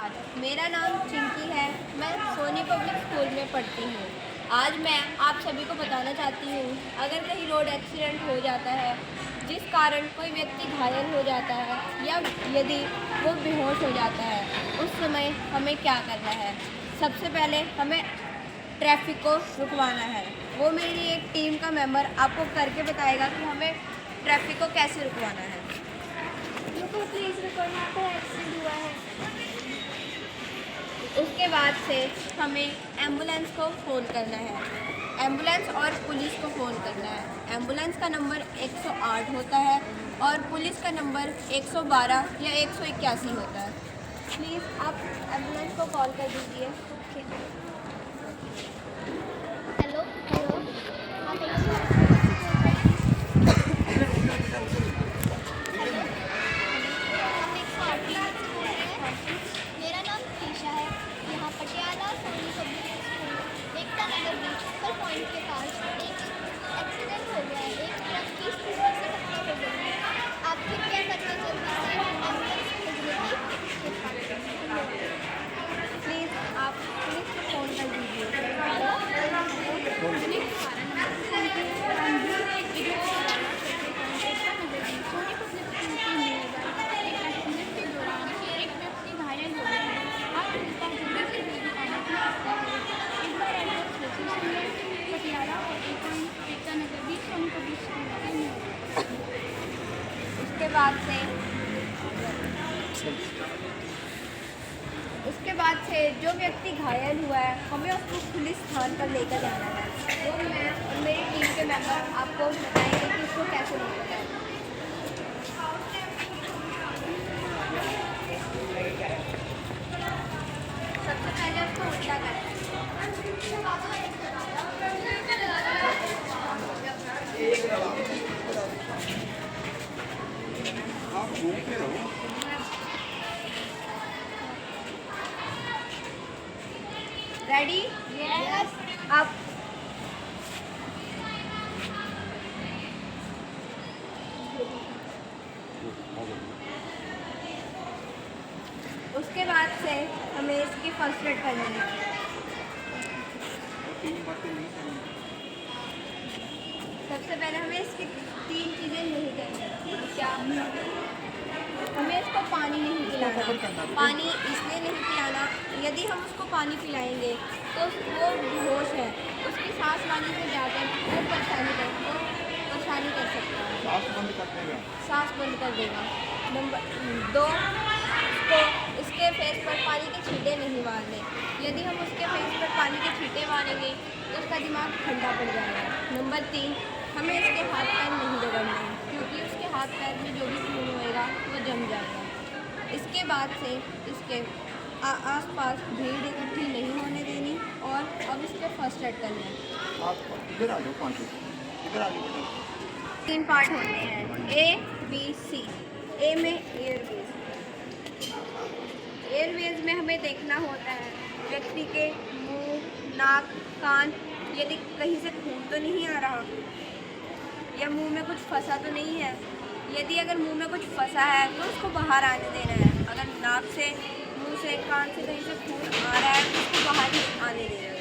नमस्कार, मेरा नाम चिंकी है। मैं सोनी पब्लिक स्कूल में पढ़ती हूँ। आज मैं आप सभी को बताना चाहती हूँ, अगर कहीं रोड एक्सीडेंट हो जाता है जिस कारण कोई व्यक्ति घायल हो जाता है या यदि वो बेहोश हो जाता है, उस समय हमें क्या करना है। सबसे पहले हमें ट्रैफिक को रुकवाना है। वो मेरी एक टीम का मेंबर आपको करके बताएगा कि हमें ट्रैफिक को कैसे रुकवाना है। रुको प्लीज़ रुको, यहाँ पर एक्सीडेंट हुआ है। उसके बाद से हमें एम्बुलेंस को फ़ोन करना है। एम्बुलेंस और पुलिस को फ़ोन करना है। एम्बुलेंस का नंबर 108 होता है और पुलिस का नंबर 112 या 181 होता है। प्लीज़ आप एम्बुलेंस को कॉल कर दीजिए। हेलो हेलो, हाँ बोलो। हेलो, हम 108 से बोल रहे हैं। मेरा नाम ईशा है। यहाँ पटियाला सोनी पब्लिक स्कूल एकता नगर में छप्पर पॉइंट के पास एक एक्सीडेंट हो गया है। एक ट्रक की स्कूटी से टक्कर हो गई है। आप कृपया करके जल्दी से एम्बुलेंस भेजने की। प्लीज़ आप पुलिस को फ़ोन कर दीजिए। उसके बाद से जो व्यक्ति घायल हुआ है हमें उसको पुलिस थाने पर लेकर जाना है। वो मैं और मेरी टीम के मेंबर आपको बताएंगे कि उसको कैसे लेकर जाना है। सबसे पहले उसको उल्टा करना है। रेडी? यस। आप उसके बाद से हमें इसकी फर्स्ट एड करनी है। सबसे पहले हमें इसकी 3 चीज़ें नहीं करनी। क्या? हमें इसको पानी नहीं पिलाना। पानी इसलिए नहीं पिलाना, यदि हम उसको पानी पिलाएंगे तो वो बेहोश है, उसकी सांस लेने से ज़्यादा वो परेशानी कर सकता है। सांस बंद कर देगा। नंबर 2, उसको उसके फेस पर पानी के छींटे नहीं मारने। यदि हम उसके फेस पर पानी के छींटे मारेंगे तो उसका दिमाग ठंडा पड़ जाएगा। नंबर 3, हमें इसके हाथ पैर नहीं रगड़ने, क्योंकि उसके हाथ पैर में जो भी खून होएगा वो जम जाएगा। इसके बाद से इसके आसपास भीड़ इकट्ठी नहीं होने देनी और अब इसके फर्स्ट एड करना है। इधर आ जाओ, 5 इधर आ जाओ। 3 पार्ट होते हैं, A-B-C। ए में एयरवेज। एयरवेज में हमें देखना होता है व्यक्ति के मुंह, नाक, कान, यदि कहीं से खून तो नहीं आ रहा या मुंह में कुछ फंसा तो नहीं है। यदि अगर मुंह में कुछ फंसा है तो उसको बाहर आने देना है। अगर नाक से, मुंह से, कान से कहीं से खून आ रहा है तो उसको बाहर ही आने देना है।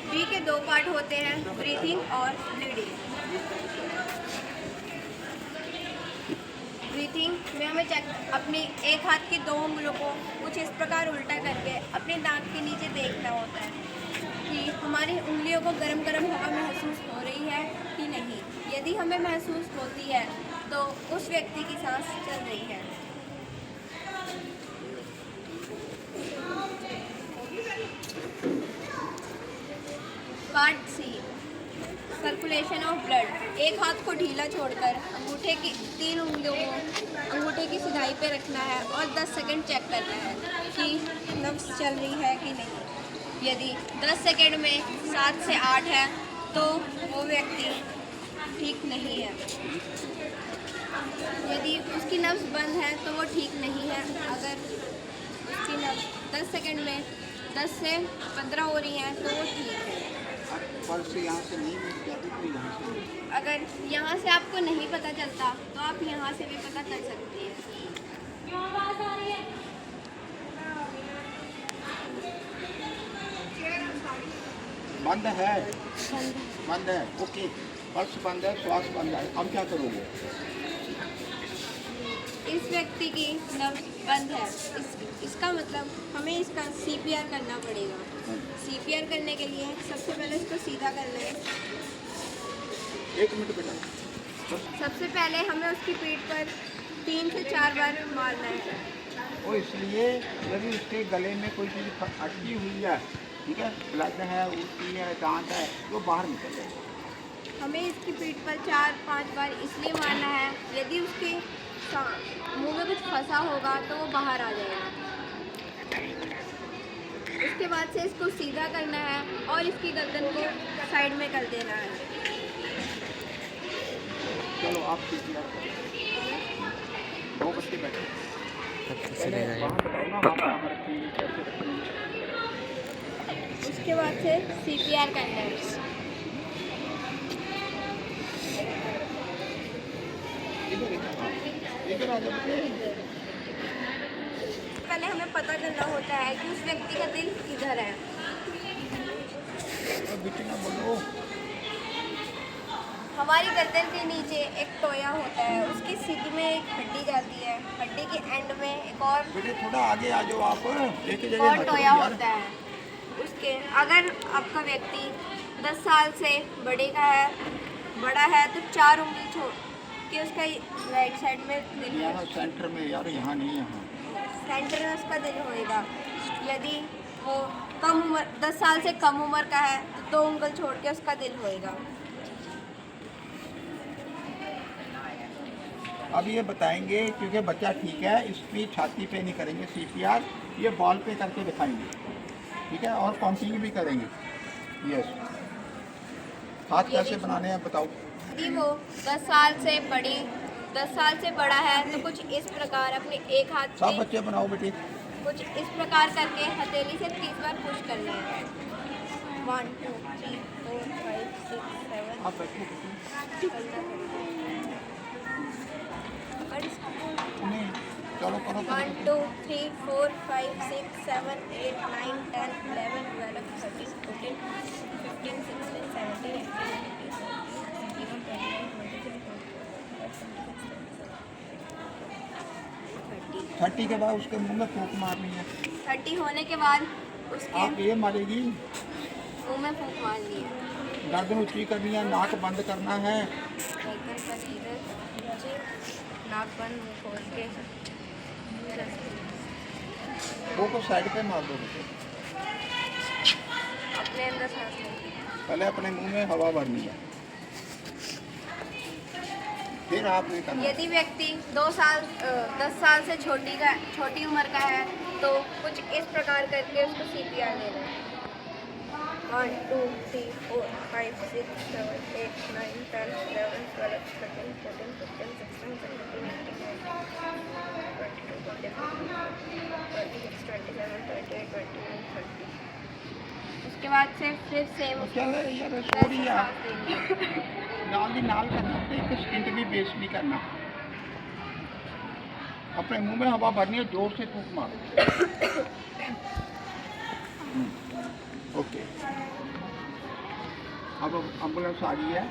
बी के 2 पार्ट होते हैं, ब्रीथिंग और ब्लीडिंग। ब्रीथिंग में हमें अपनी एक हाथ की 2 उंगलियों को कुछ इस प्रकार उल्टा करके अपने दांत के नीचे देखना होता है कि हमारी उंगलियों को गरम गरम हवा महसूस हो रही है कि नहीं। यदि हमें महसूस होती है तो उस व्यक्ति की सांस चल रही है। Part C, circulation of blood. एक हाथ को ढीला छोड़कर अंगूठे की 3 उंगलियों को अंगूठे की सिधाई पे रखना है और 10 सेकंड चेक करना है कि नब्ज चल रही है कि नहीं। यदि 10 सेकंड में 7 से 8 है तो वो व्यक्ति ठीक नहीं है। यदि उसकी नब्ज बंद है तो वो ठीक नहीं है। अगर उसकी नब्ज 10 सेकंड में 10 से 15 हो रही हैं तो वो ठीक है। यहाँ से नहीं मिल जाती तो यहाँ से। अगर यहाँ से आपको नहीं पता चलता तो आप यहाँ से भी पता कर सकती हैं। क्यों आवाज़ आ रही है? बंद है, बंद है, ओके। पल्स बंद है, श्वास बंद है, अब क्या करोगे? इस व्यक्ति की नब्ज बंद है, इसका मतलब हमें इसका CPR करना पड़ेगा। CPR करने के लिए सबसे पहले इसको सीधा करना है। 1 मिनट बेटा। सबसे पहले हमें उसकी पीठ पर 3 से 4 बार मारना है। वो इसलिए यदि उसके गले में कोई चीज़ अटकी हुई है, ठीक है, ब्लड है, उल्टी है, दांत है, वो बाहर निकल जाएगा। हमें इसकी पीठ पर 4-5 बार इसलिए मारना है, यदि उसके मुंह में कुछ फंसा होगा तो वो बाहर आ जाएगा। उसके बाद से इसको सीधा करना है और इसकी गर्दन को साइड में कर देना है। चलो आप CPR करो। 2 बच्चे बैठे, पहले वहाँ बताओ ना, वहाँ कहाँ रखेंगे, कैसे रखेंगे। उसके बाद से CPR करना है। इधर आ जाओ बेटे। पहले हमें पता करना होता है कि उस व्यक्ति का दिल किधर है। बेटे ना बोलो। हमारी गर्दन के नीचे एक टोया होता है, उसकी सीधी में एक हड्डी जाती है, हड्डी के एंड में एक और बेटे थोड़ा आगे आ जाओ आप, एक ही जगह और मत रहो टोया यार। होता है। उसके अगर आपका व्यक्ति 10 साल से बड़ा है तो 4 उंगली छोड़ के उसका राइट साइड में दिल है, यहाँ सेंटर में यार, यहाँ नहीं, यहाँ सेंटर में उसका दिल होएगा। यदि वो कम उम्र 10 साल से कम उम्र का है तो 2 उंगल छोड़ के उसका दिल होएगा। अब ये बताएंगे, क्योंकि बच्चा ठीक है, इसकी छाती पे नहीं करेंगे CPR, ये बॉल पे करके दिखाएंगे, ठीक है, और काउंटिंग भी करेंगे। यस, हाथ कैसे बनाने हैं बताओ। यदि वो 10 साल से बड़ा है तो कुछ इस प्रकार अपने एक हाथ सब से बच्चे बनाओ बेटे। कुछ इस प्रकार करके हथेली से 30 बार पुश करना है। 1 2 3 4 5 6 7 आप बैठो नहीं, चलो करो 1 2 3 4 5 6 7 8 9 10 11 12 13 14 15 16 17 18 19 20 30 के बाद उसके मुंह में फूंक मारनी है। 30 होने के बाद उसके आप ये मारेगी, मुंह में फूंक मारनी है। गर्दन ऊंची करनी है, नाक बंद करना है। गर्दन पर इधर नीचे, नाक बंद, मुंह खोल के वो को साइड पे मार दो बेटे। अपने अंदर सांस लेनी है। पहले अपने मुंह में हवा भरनी है, फिर आपने करना है। यदि व्यक्ति 10 साल से छोटी उम्र का है तो कुछ इस प्रकार करके उसको CPR देना है। 1 2 3 4 5 6 7 8 9 10 11 12 13 14 15 16 17 18 19 20 21 22 23 26 27 28 29 30। उसके बाद से फिर सेम चल यार सॉरी यार, नाल दी नाल करना, एक सेकंड भी वेस्ट नहीं करना। अपने मुंह में हवा भरनी है, जोर से फूंक मारो। ओके, अब एम्बुलेंस आ गई है।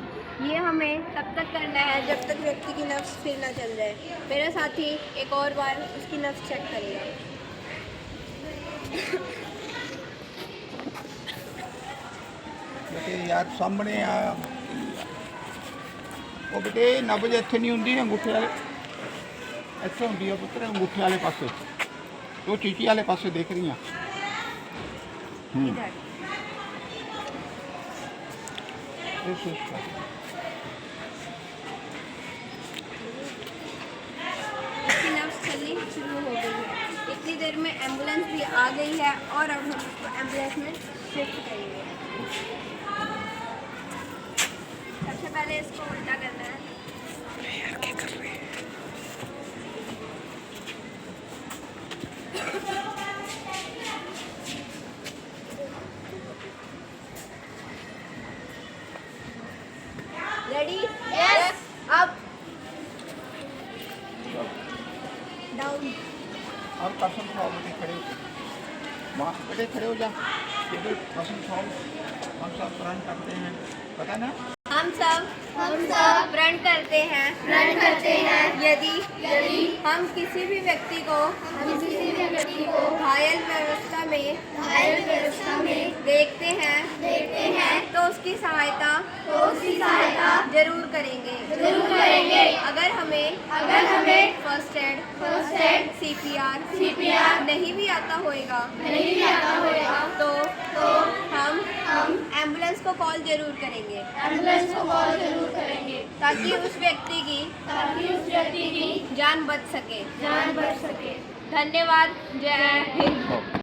ये हमें तब तक करना है जब तक व्यक्ति की नब्ज फिर ना चल जाए। मेरा साथी एक और बार उसकी नब्ज चेक करेगा। बेटे यार सामने आ, ਉਹ बेटे नब्ज ਇੱਥੇ नहीं ਹੁੰਦੀ, अंगूठे वाले ਇੱਥੇ ਹੁੰਦੀ ਹੈ ਪੁੱਤਰ, अंगूठे वाले पासे, तो चीची वाले पासे देख रही हैं। इधर उसकी नब्ज चलनी शुरू हो गई है। इतनी देर में एम्बुलेंस भी आ गई है और अब हम उसको एम्बुलेंस में शिफ्ट करेंगे। सबसे पहले इसको उल्टा करना है। रेडी? यस। Up down. और कसम खाओ बेटे, खड़े हो वहाँ बेटे, खड़े हो जा, ये कसम खाओ। हम सब प्रण करते हैं, पता ना? हम सब प्रण करते हैं यदि हम किसी भी व्यक्ति को घायल व्यवस्था में देखते हैं तो उसकी सहायता जरूर करेंगे। अगर हमें फर्स्ट एड CPR नहीं भी आता होएगा तो हम एम्बुलेंस को कॉल जरूर करेंगे ताकि उस व्यक्ति की जान बच सके। धन्यवाद। जय हिंद।